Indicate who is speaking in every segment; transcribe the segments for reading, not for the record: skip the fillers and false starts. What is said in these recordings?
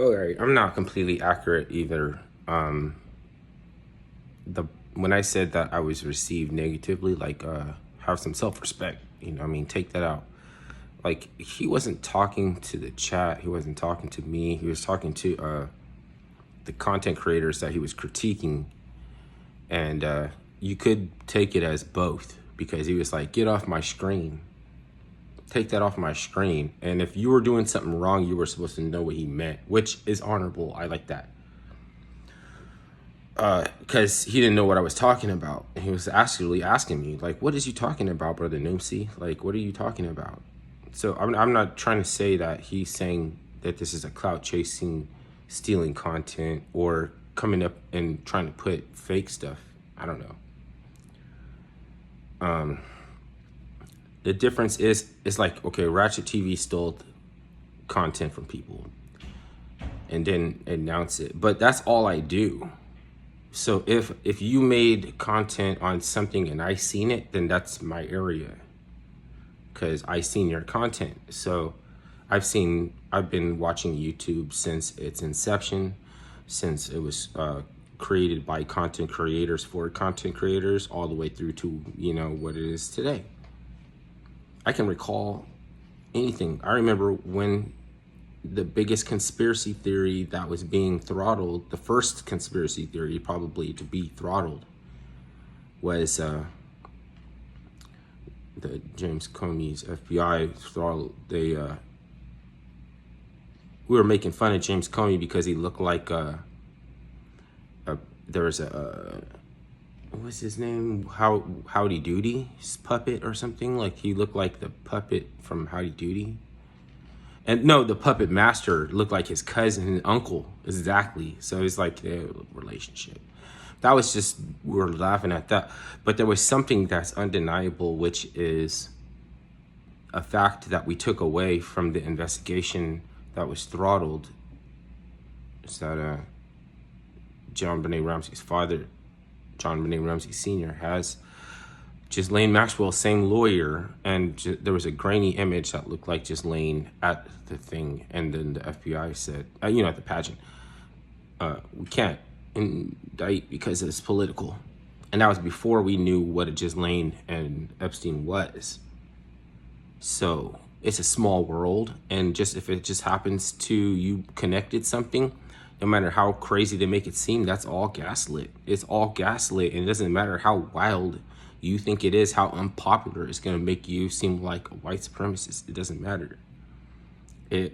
Speaker 1: all right, I'm not completely accurate either. The When I said that I was received negatively, like have some self-respect, I mean, take that out. Like, he wasn't talking to the chat, he wasn't talking to me, he was talking to the content creators that he was critiquing. And you could take it as both, because he was like, get off my screen, take that off my screen. And if you were doing something wrong, you were supposed to know what he meant, which is honorable. I like that. Because he didn't know what I was talking about. And he was actually asking me, like, what is you talking about, Brother Noomsy? Like, what are you talking about? So I'm not trying to say that he's saying that this is a clout chasing, stealing content, or coming up and trying to put fake stuff. I don't know. The difference is, it's like, okay, Ratchet TV stole content from people and then announce it. But that's all I do. So if you made content on something and I seen it, then that's my area, because I seen your content. So I've been watching YouTube since its inception, since it was created by content creators for content creators, all the way through to, what it is today. I can recall anything. I remember when the biggest conspiracy theory that was being throttled, the first conspiracy theory probably to be throttled, was the James Comey's FBI throttled. We were making fun of James Comey because he looked like there was what was his name? Howdy Doody's puppet or something. Like, he looked like the puppet from Howdy Doody. And no, the puppet master looked like his cousin and uncle, exactly. So it's like their relationship. That was just, we were laughing at that. But there was something that's undeniable, which is a fact that we took away from the investigation that was throttled. Is that JonBenét Ramsey's father, JonBenét Ramsey Sr., has Ghislaine Maxwell, same lawyer, and there was a grainy image that looked like Ghislaine at the thing, and then the FBI said, at the pageant, we can't indict because it's political. And that was before we knew what a Ghislaine and Epstein was. So it's a small world, and just if it just happens to you connected something, no matter how crazy they make it seem, that's all gaslit. It's all gaslit, and it doesn't matter how wild you think it is, how unpopular it's going to make you seem like a white supremacist. It doesn't matter. If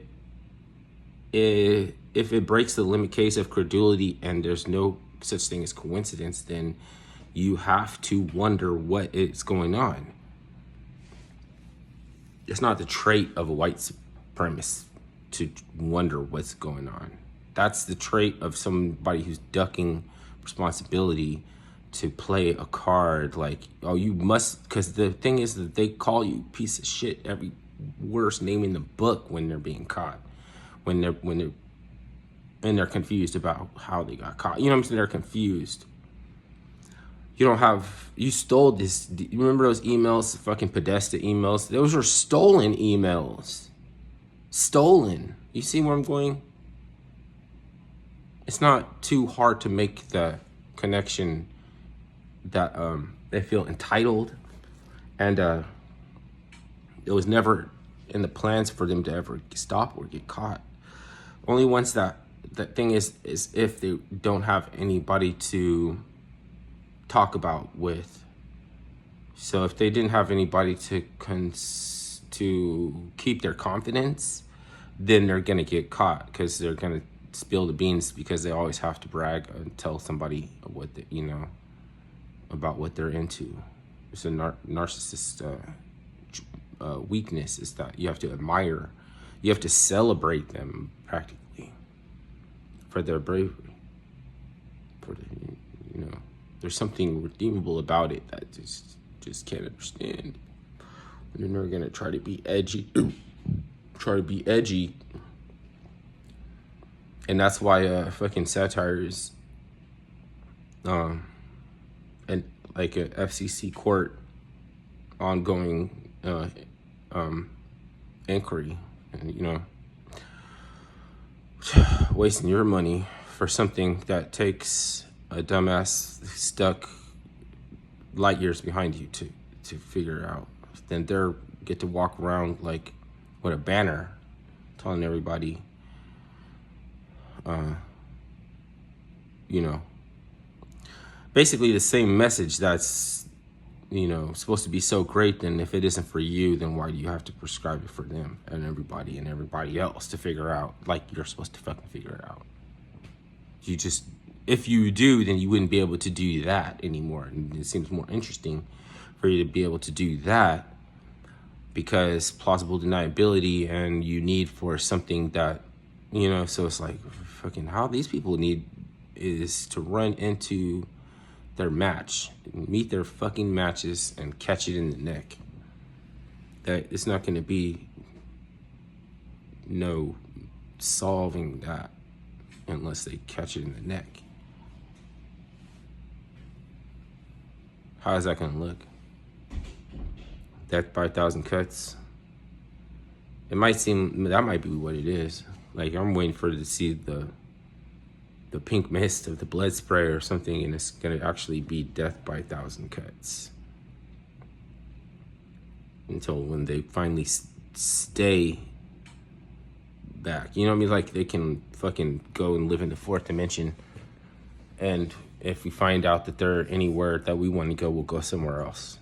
Speaker 1: it breaks the limit case of credulity and there's no such thing as coincidence, then you have to wonder what is going on. It's not the trait of a white supremacist to wonder what's going on. That's the trait of somebody who's ducking responsibility to play a card like, oh, you must, because the thing is that they call you piece of shit every worst name in the book when they're being caught, when they're confused about how they got caught. You know what I'm saying? They're confused. You stole this. You remember those emails, fucking Podesta emails? Those were stolen emails. Stolen. You see where I'm going? It's not too hard to make the connection that they feel entitled, and it was never in the plans for them to ever stop or get caught. Only once that thing is if they don't have anybody to talk about with. So if they didn't have anybody to keep their confidence, then they're gonna get caught, because they're gonna spill the beans, because they always have to brag and tell somebody what about what they're into. It's a narcissist weakness, is that you have to admire, you have to celebrate them practically for their bravery. There's something redeemable about it that just can't understand. And then they're gonna try to be edgy, and that's why fucking satire is and like a FCC court ongoing inquiry, and wasting your money for something that takes a dumbass stuck light years behind you to figure out. Then they're get to walk around like with a banner telling everybody, you know, basically the same message that's, you know, supposed to be so great. Then if it isn't for you, then why do you have to prescribe it for them and everybody else to figure out, like you're supposed to fucking figure it out? You just, if you do, then you wouldn't be able to do that anymore. And it seems more interesting for you to be able to do that, because plausible deniability and you need for something that, you know, so it's like fucking how these people need is to run into their match, meet their fucking matches and catch it in the neck. That it's not going to be no solving that unless they catch it in the neck. How is that going to look? Death by 1,000 cuts. It might seem, that might be what it is. Like I'm waiting for to see the pink mist of the blood spray or something, and it's gonna actually be death by 1,000 cuts. Until when they finally stay back. You know what I mean? Like they can fucking go and live in the 4th dimension. And if we find out that they're anywhere that we want to go, we'll go somewhere else.